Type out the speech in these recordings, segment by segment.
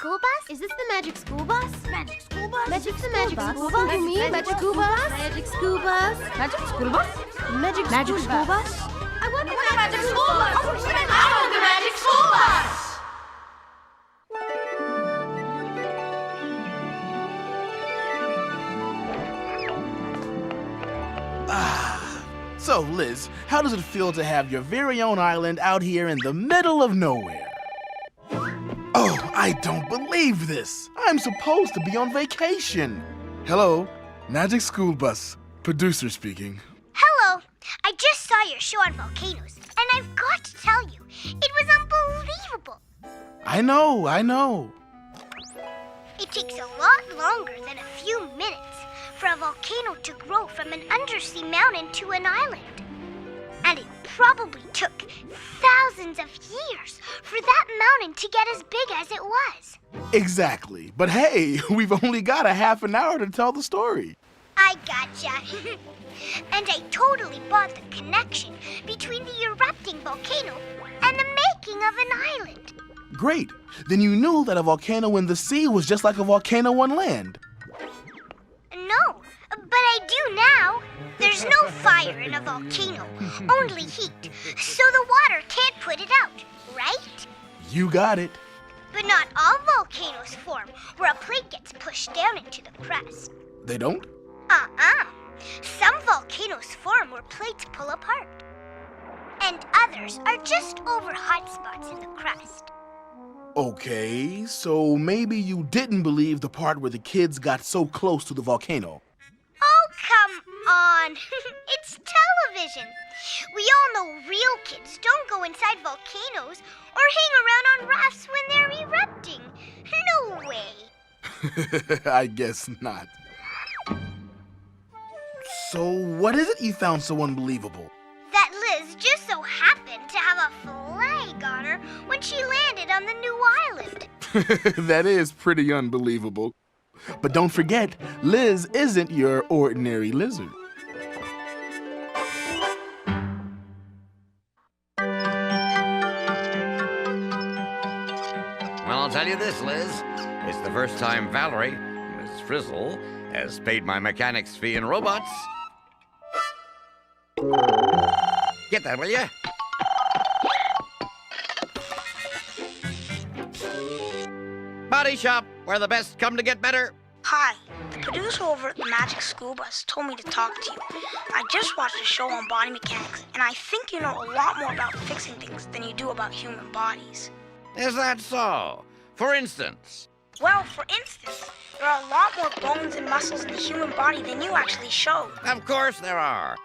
school bus? Is this the magic school bus? Magic school bus? Magic school bus? You mean magic school bus? Magic school bus? Magic school bus? Magic school bus? I want the magic school bus! I want the magic school bus! So, Liz, how does it feel to have your very own island out here in the middle of nowhere? Oh, I don't believe this. I'm supposed to be on vacation. Hello, Magic School Bus. Producer speaking. Hello. I just saw your show on volcanoes, and I've got to tell you, it was unbelievable. I know. It takes a lot longer than a few minutes for a volcano to grow from an undersea mountain to an island. And it probably took thousands of years for that mountain to get as big as it was. Exactly. But hey, we've only got a half an hour to tell the story. I gotcha. And I totally bought the connection between the erupting volcano and the making of an island. Great. Then you knew that a volcano in the sea was just like a volcano on land. No, but I do now. There's no fire in a volcano, only heat, so the water can't put it out, right? You got it. But not all volcanoes form where a plate gets pushed down into the crust. They don't? Some volcanoes form where plates pull apart. And others are just over hot spots in the crust. Okay, so maybe you didn't believe the part where the kids got so close to the volcano. Oh, come on. It's television. We all know real kids don't go inside volcanoes or hang around on rafts when they're erupting. No way. I guess not. So what is it you found so unbelievable? That Liz just so happened to have a flag on her when she landed on the new island. That is pretty unbelievable. But don't forget, Liz isn't your ordinary lizard. Well, I'll tell you this, Liz. It's the first time Valerie, Miss Frizzle, has paid my mechanics fee in robots. Get that, will you? Body shop, where the best come to get better. Hi, the producer over at the Magic School Bus told me to talk to you. I just watched a show on body mechanics, and I think you know a lot more about fixing things than you do about human bodies. Is that so? For instance? Well, for instance, there are a lot more bones and muscles in the human body than you actually showed. Of course there are.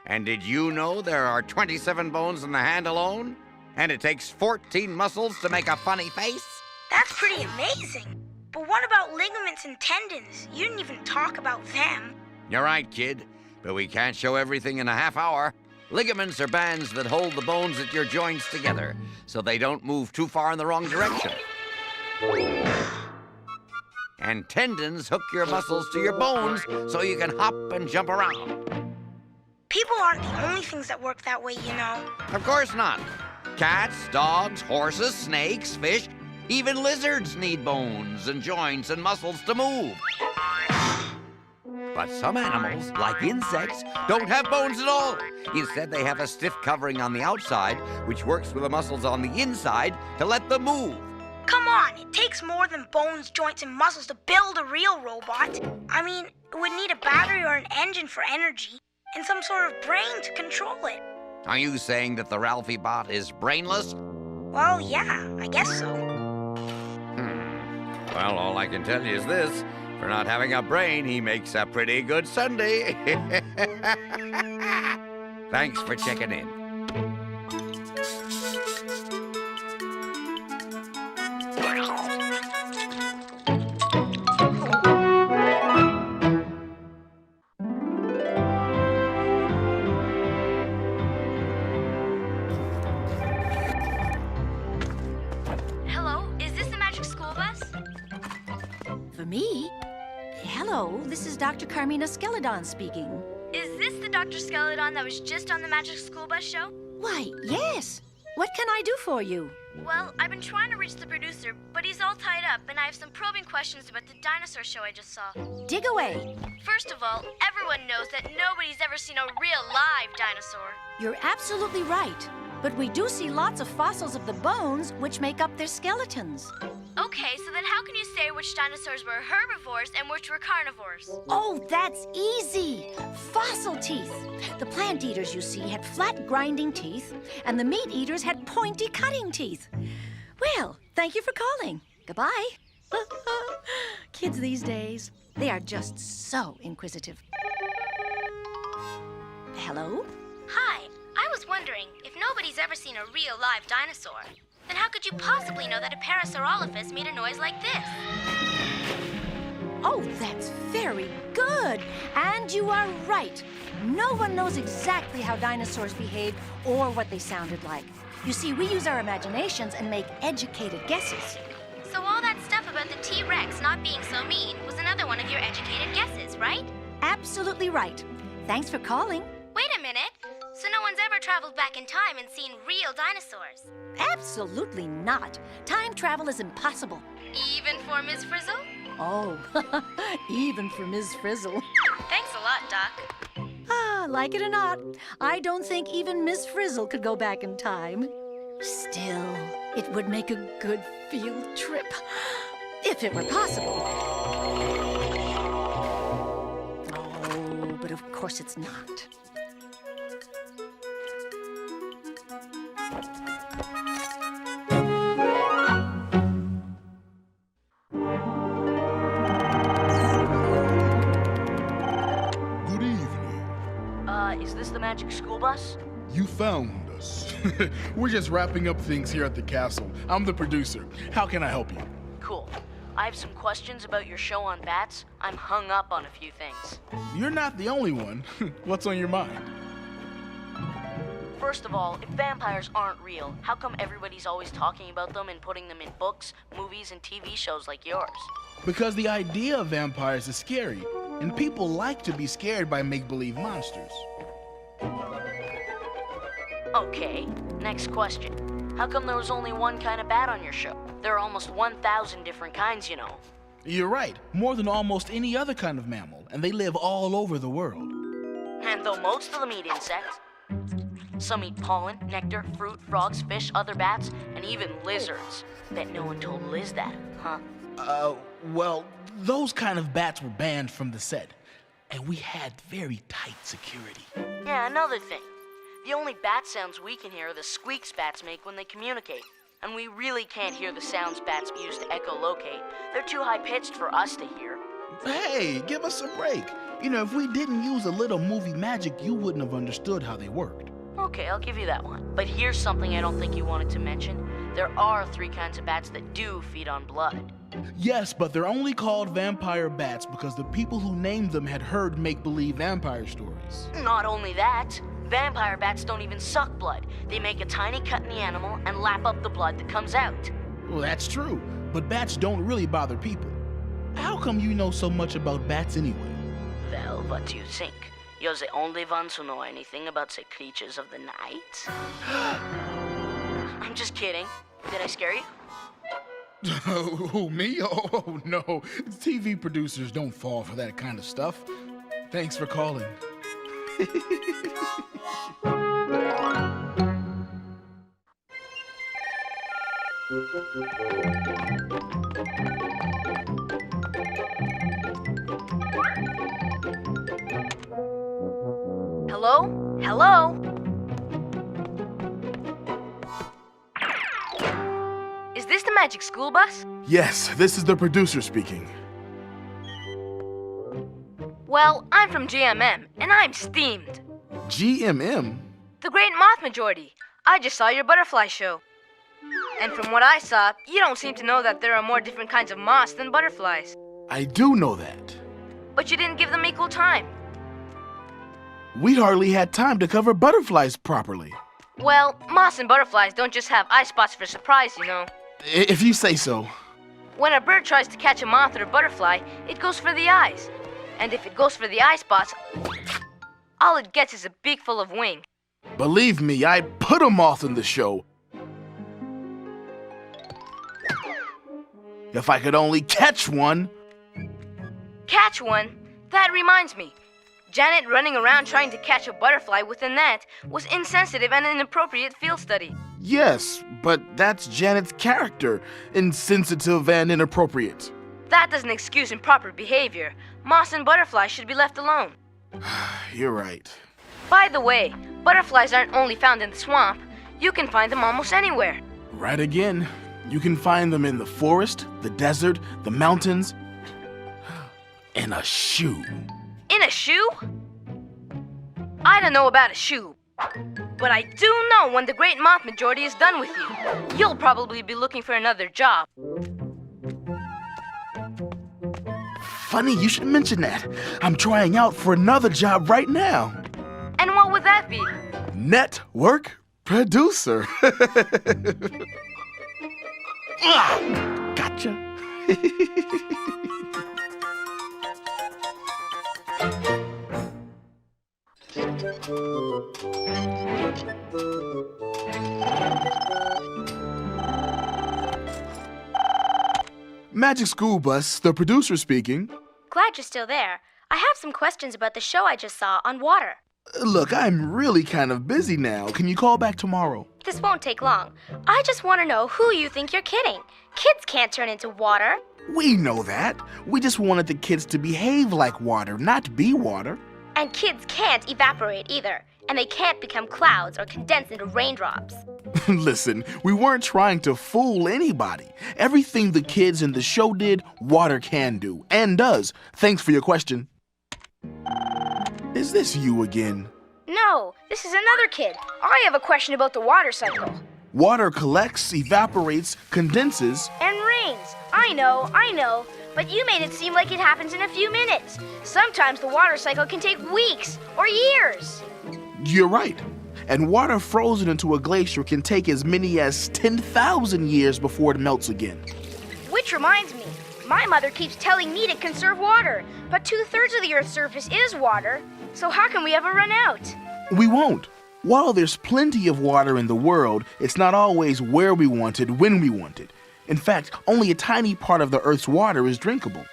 And did you know there are 27 bones in the hand alone? And it takes 14 muscles to make a funny face? That's pretty amazing. But what about ligaments and tendons? You didn't even talk about them. You're right, kid. But we can't show everything in a half hour. Ligaments are bands that hold the bones at your joints together, so they don't move too far in the wrong direction. And tendons hook your muscles to your bones so you can hop and jump around. People aren't the only things that work that way, you know. Of course not. Cats, dogs, horses, snakes, fish, even lizards need bones and joints and muscles to move. But some animals, like insects, don't have bones at all. Instead, they have a stiff covering on the outside, which works with the muscles on the inside to let them move. Come on, it takes more than bones, joints, and muscles to build a real robot. I mean, it would need a battery or an engine for energy, and some sort of brain to control it. Are you saying that the Ralphie bot is brainless? Well, yeah, I guess so. Well, all I can tell you is this. For not having a brain, he makes a pretty good Sunday. Thanks for checking in. Hello, is this the Magic School Bus? For me? Hello, this is Dr. Carmina Skeledon speaking. Is this the Dr. Skeleton that was just on the Magic School Bus show? Why, yes. What can I do for you? Well, I've been trying to reach the producer, but he's all tied up, and I have some probing questions about the dinosaur show I just saw. Dig away. First of all, everyone knows that nobody's ever seen a real live dinosaur. You're absolutely right. But we do see lots of fossils of the bones which make up their skeletons. Okay, so then how can you say which dinosaurs were herbivores and which were carnivores? Oh, that's easy. Fossil teeth. The plant eaters, you see, had flat grinding teeth, and the meat eaters had pointy cutting teeth. Well, thank you for calling. Goodbye. Kids these days, they are just so inquisitive. Hello? Hi, I was wondering, if nobody's ever seen a real live dinosaur, then how could you possibly know that a Parasaurolophus made a noise like this? Oh, that's very good. And you are right. No one knows exactly how dinosaurs behaved or what they sounded like. You see, we use our imaginations and make educated guesses. So all that stuff about the T-Rex not being so mean was another one of your educated guesses, right? Absolutely right. Thanks for calling. Wait a minute. So no one's ever traveled back in time and seen real dinosaurs? Absolutely not. Time travel is impossible. Even for Ms. Frizzle? Oh, even for Ms. Frizzle. Thanks a lot, Doc. Ah, like it or not, I don't think even Miss Frizzle could go back in time. Still, it would make a good field trip, if it were possible. Oh, but of course it's not. Is this the magic school bus? You found us. We're just wrapping up things here at the castle. I'm the producer. How can I help you? Cool. I have some questions about your show on bats. I'm hung up on a few things. You're not the only one. What's on your mind? First of all, if vampires aren't real, how come everybody's always talking about them and putting them in books, movies, and TV shows like yours? Because the idea of vampires is scary, and people like to be scared by make-believe monsters. Okay, next question. How come there was only one kind of bat on your show? There are almost 1,000 different kinds, you know. You're right. More than almost any other kind of mammal, and they live all over the world. And though most of them eat insects, some eat pollen, nectar, fruit, frogs, fish, other bats, and even lizards. Bet no one told Liz that, huh? Well, those kind of bats were banned from the set, and we had very tight security. Yeah, another thing. The only bat sounds we can hear are the squeaks bats make when they communicate. And we really can't hear the sounds bats use to echolocate. They're too high-pitched for us to hear. Hey, give us a break. You know, if we didn't use a little movie magic, you wouldn't have understood how they worked. Okay, I'll give you that one. But here's something I don't think you wanted to mention. There are 3 kinds of bats that do feed on blood. Yes, but they're only called vampire bats because the people who named them had heard make-believe vampire stories. Not only that, vampire bats don't even suck blood. They make a tiny cut in the animal and lap up the blood that comes out. Well, that's true, but bats don't really bother people. How come you know so much about bats anyway? Well, what do you think? You're the only ones who know anything about the creatures of the night? I'm just kidding. Did I scare you? Who, me? Oh, no. TV producers don't fall for that kind of stuff. Thanks for calling. Hello? Hello? Is this the magic school bus? Yes, this is the producer speaking. Well, I'm from GMM, and I'm steamed. GMM? The Great Moth Majority. I just saw your butterfly show. And from what I saw, you don't seem to know that there are more different kinds of moths than butterflies. I do know that. But you didn't give them equal time. We hardly had time to cover butterflies properly. Well, moths and butterflies don't just have eye spots for surprise, you know. If you say so. When a bird tries to catch a moth or a butterfly, it goes for the eyes. And if it goes for the eye spots, all it gets is a beak full of wing. Believe me, I put a moth in the show. If I could only catch one. Catch one? That reminds me. Janet running around trying to catch a butterfly with a net was insensitive and an inappropriate field study. Yes, but that's Janet's character. Insensitive and inappropriate. That doesn't excuse improper behavior. Moths and butterflies should be left alone. You're right. By the way, butterflies aren't only found in the swamp. You can find them almost anywhere. Right again. You can find them in the forest, the desert, the mountains, in a shoe. In a shoe? I don't know about a shoe, but I do know when the great moth majority is done with you. You'll probably be looking for another job. Funny you should mention that. I'm trying out for another job right now. And what would that be? Network producer. Gotcha. Magic School Bus, the producer speaking. Glad you're still there. I have some questions about the show I just saw on water. Look, I'm really kind of busy now. Can you call back tomorrow? This won't take long. I just want to know who you think you're kidding. Kids can't turn into water. We know that. We just wanted the kids to behave like water, not be water. And kids can't evaporate either. And they can't become clouds or condense into raindrops. Listen, we weren't trying to fool anybody. Everything the kids in the show did, water can do, and does. Thanks for your question. Is this you again? No, this is another kid. I have a question about the water cycle. Water collects, evaporates, condenses. And rains. I know. But you made it seem like it happens in a few minutes. Sometimes the water cycle can take weeks or years. You're right. And water frozen into a glacier can take as many as 10,000 years before it melts again. Which reminds me, my mother keeps telling me to conserve water, but 2/3 of the Earth's surface is water. So how can we ever run out? We won't. While there's plenty of water in the world, it's not always where we want it, when we want it. In fact, only a tiny part of the Earth's water is drinkable.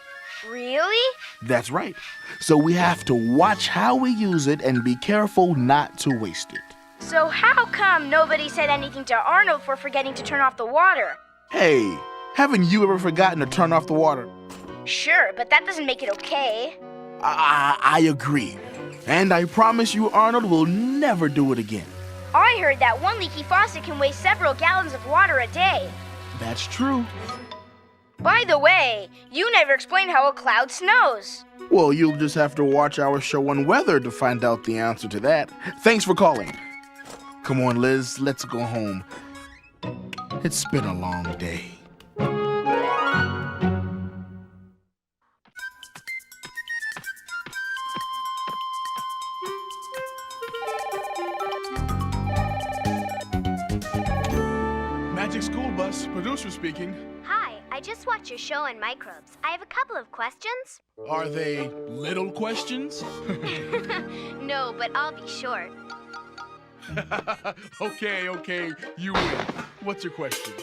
Really? That's right. So we have to watch how we use it and be careful not to waste it. So how come nobody said anything to Arnold for forgetting to turn off the water? Hey, haven't you ever forgotten to turn off the water? Sure, but that doesn't make it okay. I agree. And I promise you Arnold will never do it again. I heard that one leaky faucet can waste several gallons of water a day. That's true. By the way, you never explained how a cloud snows. Well, you'll just have to watch our show on weather to find out the answer to that. Thanks for calling. Come on, Liz, let's go home. It's been a long day. Magic School Bus, producer speaking. Hi, I just watched your show on microbes. I have a couple of questions. Are they little questions? No, but I'll be short. Okay, you win. What's your question?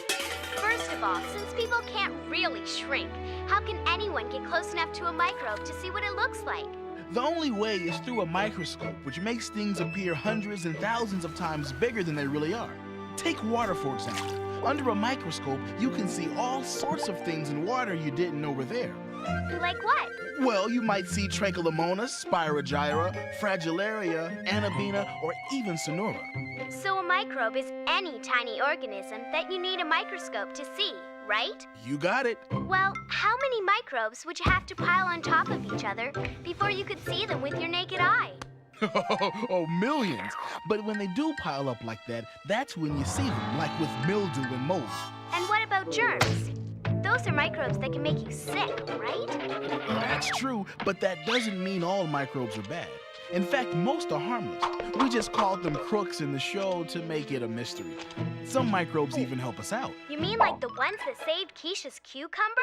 First of all, since people can't really shrink, how can anyone get close enough to a microbe to see what it looks like? The only way is through a microscope, which makes things appear hundreds and thousands of times bigger than they really are. Take water, for example. Under a microscope, you can see all sorts of things in water you didn't know were there. Like what? Well, you might see Tricholomonas, Spirogyra, Fragillaria, Anabina, or even Sonora. So a microbe is any tiny organism that you need a microscope to see, right? You got it. Well, how many microbes would you have to pile on top of each other before you could see them with your naked eye? Oh, millions. But when they do pile up like that, that's when you see them, like with mildew and mold. And what about germs? Those are microbes that can make you sick, right? That's true, but that doesn't mean all microbes are bad. In fact, most are harmless. We just called them crooks in the show to make it a mystery. Some microbes even help us out. You mean like the ones that saved Keisha's cucumber?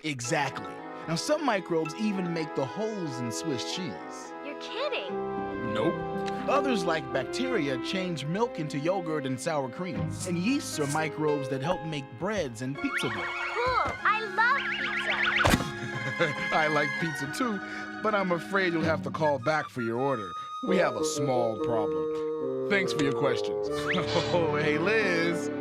Exactly. Now, some microbes even make the holes in Swiss cheese. You're kidding. Nope. Others, like bacteria, change milk into yogurt and sour cream. And yeasts are microbes that help make breads and pizza dough. Cool. I love pizza. I like pizza too, but I'm afraid you'll have to call back for your order. We have a small problem. Thanks for your questions. Oh, hey, Liz.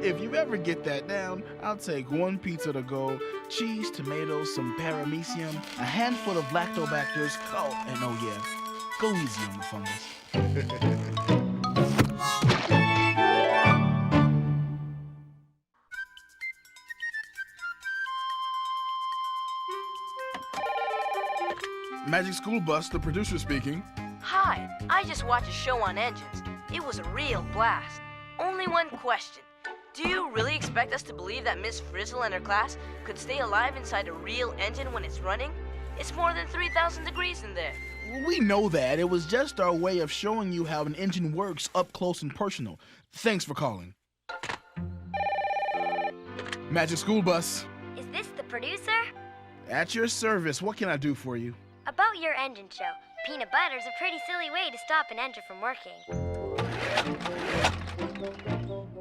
If you ever get that down, I'll take 1 pizza to go, cheese, tomatoes, some paramecium, a handful of lactobacters. Oh, and oh yeah, go easy on the fungus. Magic School Bus, the producer speaking. Hi, I just watched a show on engines. It was a real blast. Only one question. Do you really expect us to believe that Miss Frizzle and her class could stay alive inside a real engine when it's running? It's more than 3,000 degrees in there. We know that. It was just our way of showing you how an engine works up close and personal. Thanks for calling. Magic School Bus. Is this the producer? At your service. What can I do for you? About your engine show. Peanut butter's a pretty silly way to stop an engine from working.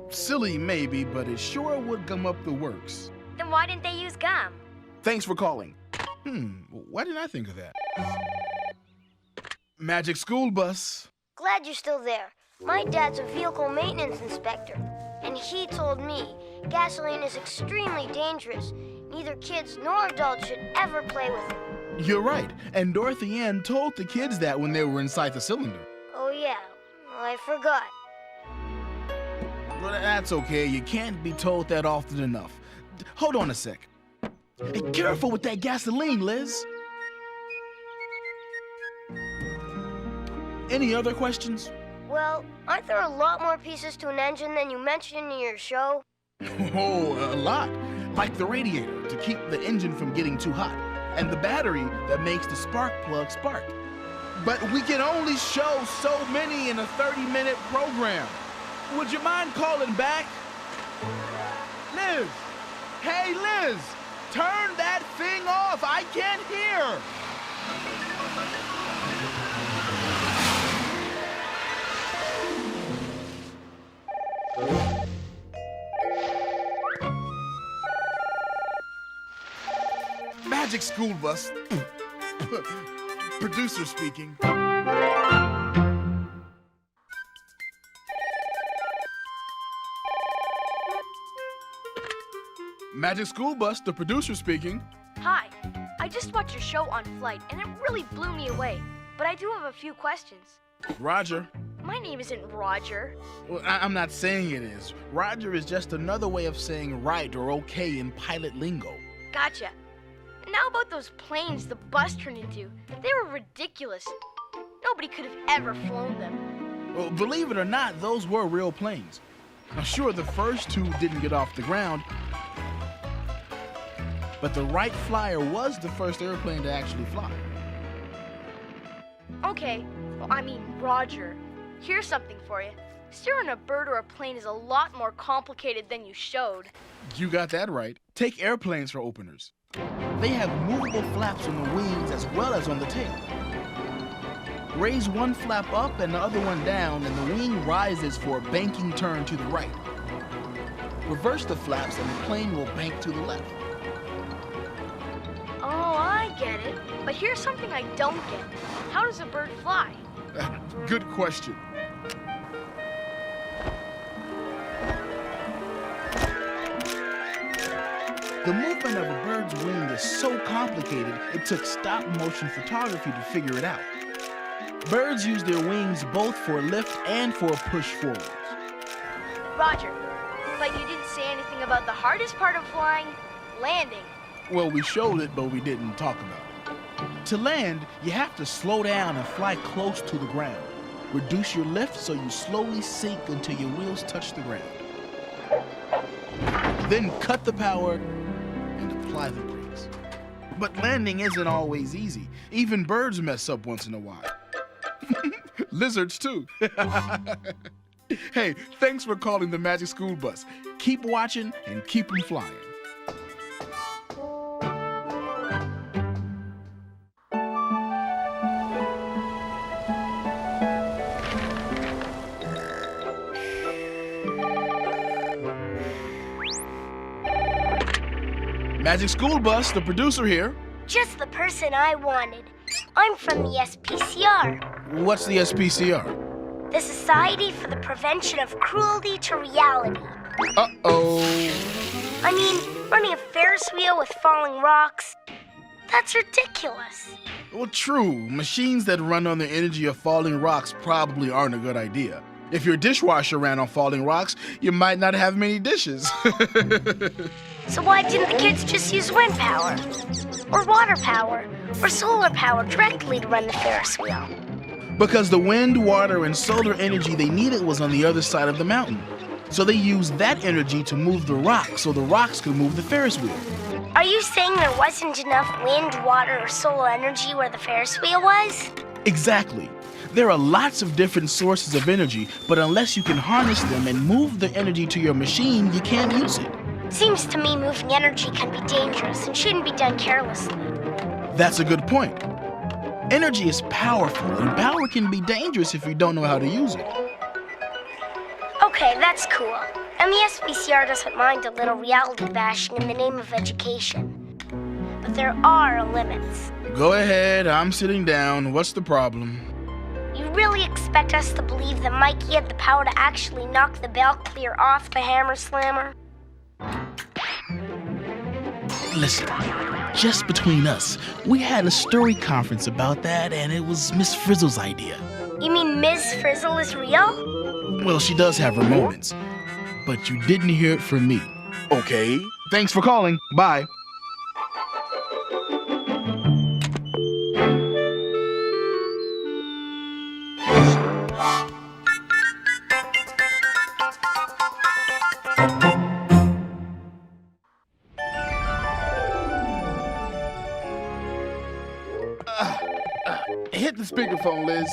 Silly, maybe, but it sure would gum up the works. Then why didn't they use gum? Thanks for calling. Why didn't I think of that? Magic School Bus. Glad you're still there. My dad's a vehicle maintenance inspector, and he told me gasoline is extremely dangerous. Neither kids nor adults should ever play with it. You're right, and Dorothy Ann told the kids that when they were inside the cylinder. Oh yeah, I forgot. Well, that's okay. You can't be told that often enough. Hold on a sec. Hey, careful with that gasoline, Liz. Any other questions? Well, aren't there a lot more pieces to an engine than you mentioned in your show? Oh, a lot. Like the radiator to keep the engine from getting too hot, and the battery that makes the spark plug spark. But we can only show so many in a 30-minute program. Would you mind calling back? Liz! Hey, Liz! Turn that thing off! I can't hear! Magic School Bus. Producer speaking. Magic School Bus, the producer speaking. Hi, I just watched your show on flight, and it really blew me away. But I do have a few questions. Roger. My name isn't Roger. Well, I'm not saying it is. Roger is just another way of saying right or okay in pilot lingo. Gotcha. Now about those planes the bus turned into. They were ridiculous. Nobody could have ever flown them. Well, believe it or not, those were real planes. Now, sure, the first 2 didn't get off the ground, but the Wright Flyer was the first airplane to actually fly. Okay, well, I mean Roger. Here's something for you. Steering a bird or a plane is a lot more complicated than you showed. You got that right. Take airplanes for openers. They have movable flaps on the wings as well as on the tail. Raise one flap up and the other one down, and the wing rises for a banking turn to the right. Reverse the flaps and the plane will bank to the left. Oh, I get it. But here's something I don't get. How does a bird fly? Good question. The movement of a bird's wing is so complicated, it took stop-motion photography to figure it out. Birds use their wings both for lift and for push forwards. Roger, but you didn't say anything about the hardest part of flying, landing. Well, we showed it, but we didn't talk about it. To land, you have to slow down and fly close to the ground. Reduce your lift so you slowly sink until your wheels touch the ground. Then cut the power and apply the brakes. But landing isn't always easy. Even birds mess up once in a while. Lizards, too. Hey, thanks for calling the Magic School Bus. Keep watching and keep them flying. Magic School Bus, the producer here. Just the person I wanted. I'm from the SPCR, What's the SPCR? the Society for the Prevention of Cruelty to Reality. Uh-oh. I mean, running a Ferris wheel with falling rocks, that's ridiculous. Well, true. Machines that run on the energy of falling rocks probably aren't a good idea. If your dishwasher ran on falling rocks, you might not have many dishes. So why didn't the kids just use wind power? Or water power? Or solar power directly to run the Ferris wheel? Because the wind, water, and solar energy they needed was on the other side of the mountain. So they used that energy to move the rocks so the rocks could move the Ferris wheel. Are you saying there wasn't enough wind, water, or solar energy where the Ferris wheel was? Exactly. There are lots of different sources of energy, but unless you can harness them and move the energy to your machine, you can't use it. Seems to me moving energy can be dangerous and shouldn't be done carelessly. That's a good point. Energy is powerful, and power can be dangerous if you don't know how to use it. Okay, that's cool. And the SPCR doesn't mind a little reality bashing in the name of education. But there are limits. Go ahead, I'm sitting down. What's the problem? You really expect us to believe that Mikey had the power to actually knock the bell clear off the hammer slammer? Listen, just between us, we had a story conference about that, and it was Miss Frizzle's idea. You mean Ms. Frizzle is real? Well, she does have her moments, but you didn't hear it from me. Okay, thanks for calling. Bye. Hit the speakerphone, Liz.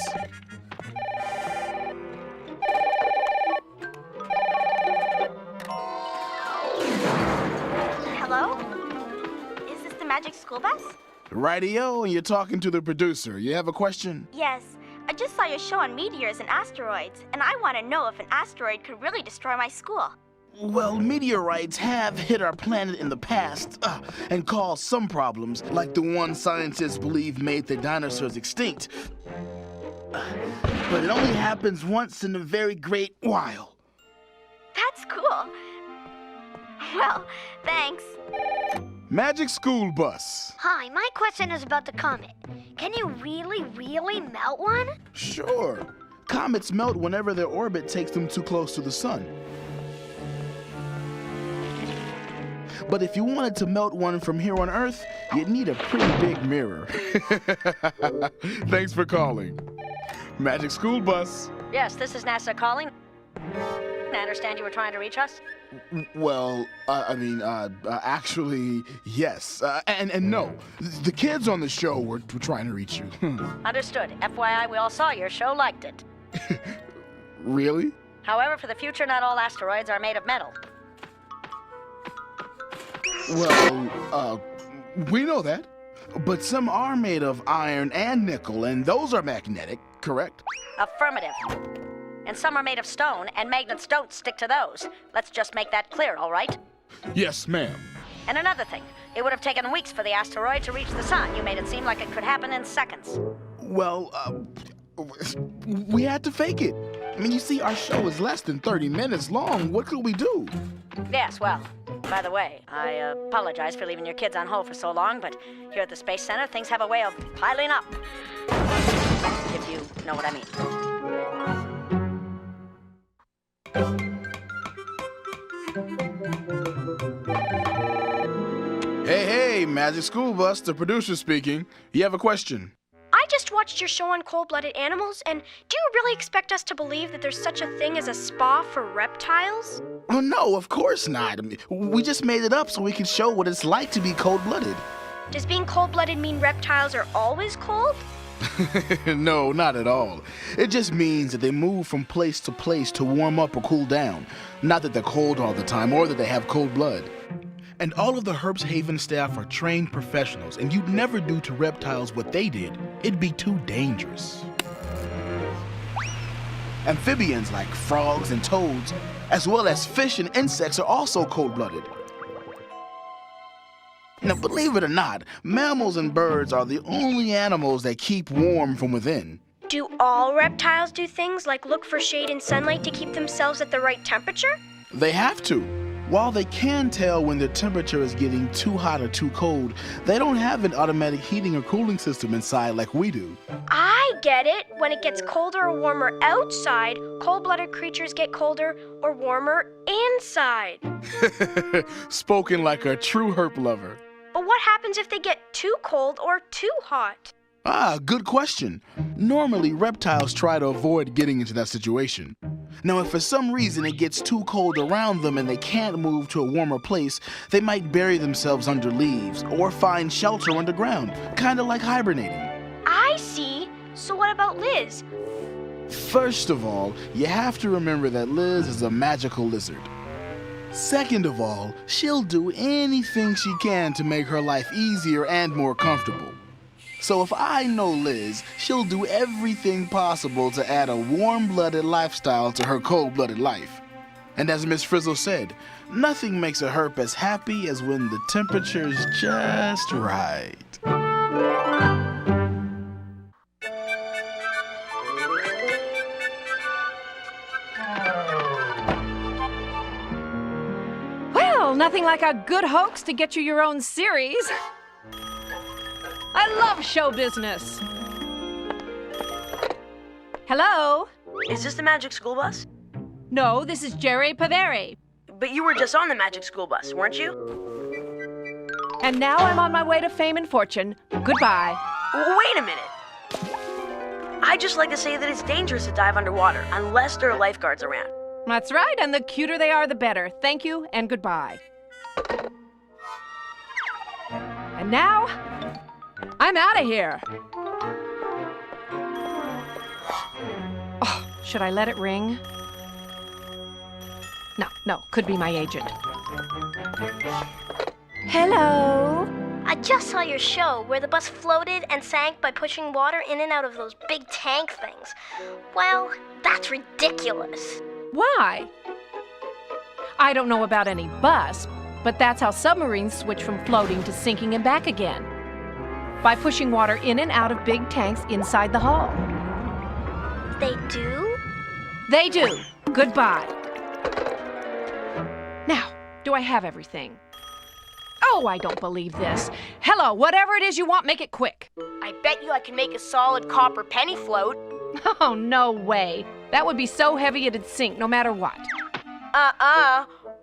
Hello? Is this the Magic School Bus? Radio, and you're talking to the producer. You have a question? Yes. I just saw your show on meteors and asteroids, and I want to know if an asteroid could really destroy my school. Well, meteorites have hit our planet in the past and caused some problems, like the one scientists believe made the dinosaurs extinct. But it only happens once in a very great while. That's cool. Well, thanks. Magic School Bus. Hi, my question is about the comet. Can you really melt one? Sure. Comets melt whenever their orbit takes them too close to the sun. But if you wanted to melt one from here on Earth, you'd need a pretty big mirror. Thanks for calling. Magic School Bus. Yes, this is NASA calling. I understand you were trying to reach us? Well, actually, yes. And no. The kids on the show were trying to reach you. Understood. FYI, we all saw your show, liked it. Really? However, for the future, not all asteroids are made of metal. Well, we know that. But some are made of iron and nickel, and those are magnetic, correct? Affirmative. And some are made of stone, and magnets don't stick to those. Let's just make that clear, all right? Yes, ma'am. And another thing, it would have taken weeks for the asteroid to reach the sun. You made it seem like it could happen in seconds. Well, we had to fake it. I mean, you see, our show is less than 30 minutes long. What could we do? Yes, well, by the way, I apologize for leaving your kids on hold for so long, but here at the Space Center, things have a way of piling up. If you know what I mean. Hey, Magic School Bus, the producer speaking. You have a question? I just watched your show on cold-blooded animals, and do you really expect us to believe that there's such a thing as a spa for reptiles? Well, no, of course not. I mean, we just made it up so we can show what it's like to be cold-blooded. Does being cold-blooded mean reptiles are always cold? No, not at all. It just means that they move from place to place to warm up or cool down. Not that they're cold all the time or that they have cold blood. And all of the Herbst Haven staff are trained professionals, and you'd never do to reptiles what they did. It'd be too dangerous. Amphibians like frogs and toads, as well as fish and insects, are also cold-blooded. Now, believe it or not, mammals and birds are the only animals that keep warm from within. Do all reptiles do things like look for shade and sunlight to keep themselves at the right temperature? They have to. While they can tell when their temperature is getting too hot or too cold, they don't have an automatic heating or cooling system inside like we do. I get it. When it gets colder or warmer outside, cold-blooded creatures get colder or warmer inside. Spoken like a true herp lover. But what happens if they get too cold or too hot? Ah, good question. Normally, reptiles try to avoid getting into that situation. Now, if for some reason it gets too cold around them and they can't move to a warmer place, they might bury themselves under leaves or find shelter underground, kind of like hibernating. I see. So what about Liz? First of all, you have to remember that Liz is a magical lizard. Second of all, she'll do anything she can to make her life easier and more comfortable. So if I know Liz, she'll do everything possible to add a warm-blooded lifestyle to her cold-blooded life. And as Miss Frizzle said, nothing makes a herp as happy as when the temperature's just right. Well, nothing like a good hoax to get you your own series. I love show business. Hello? Is this the Magic School Bus? No, this is Jerry Paveri. But you were just on the Magic School Bus, weren't you? And now I'm on my way to fame and fortune. Goodbye. Wait a minute. I'd just like to say that it's dangerous to dive underwater unless there are lifeguards around. That's right, and the cuter they are, the better. Thank you and goodbye. And now, I'm out of here. Oh, should I let it ring? No, could be my agent. Hello? I just saw your show where the bus floated and sank by pushing water in and out of those big tank things. Well, that's ridiculous. Why? I don't know about any bus, but that's how submarines switch from floating to sinking and back again. By pushing water in and out of big tanks inside the hull. They do? They do. Goodbye. Now, do I have everything? Oh, I don't believe this. Hello, whatever it is you want, make it quick. I bet you I can make a solid copper penny float. Oh, no way. That would be so heavy it'd sink no matter what.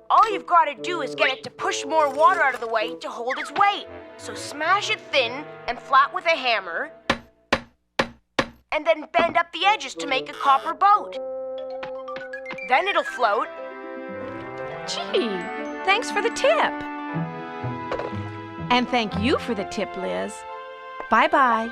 All you've got to do is get it to push more water out of the way to hold its weight. So smash it thin and flat with a hammer, and then bend up the edges to make a copper boat. Then it'll float. Gee, thanks for the tip. And thank you for the tip, Liz. Bye-bye.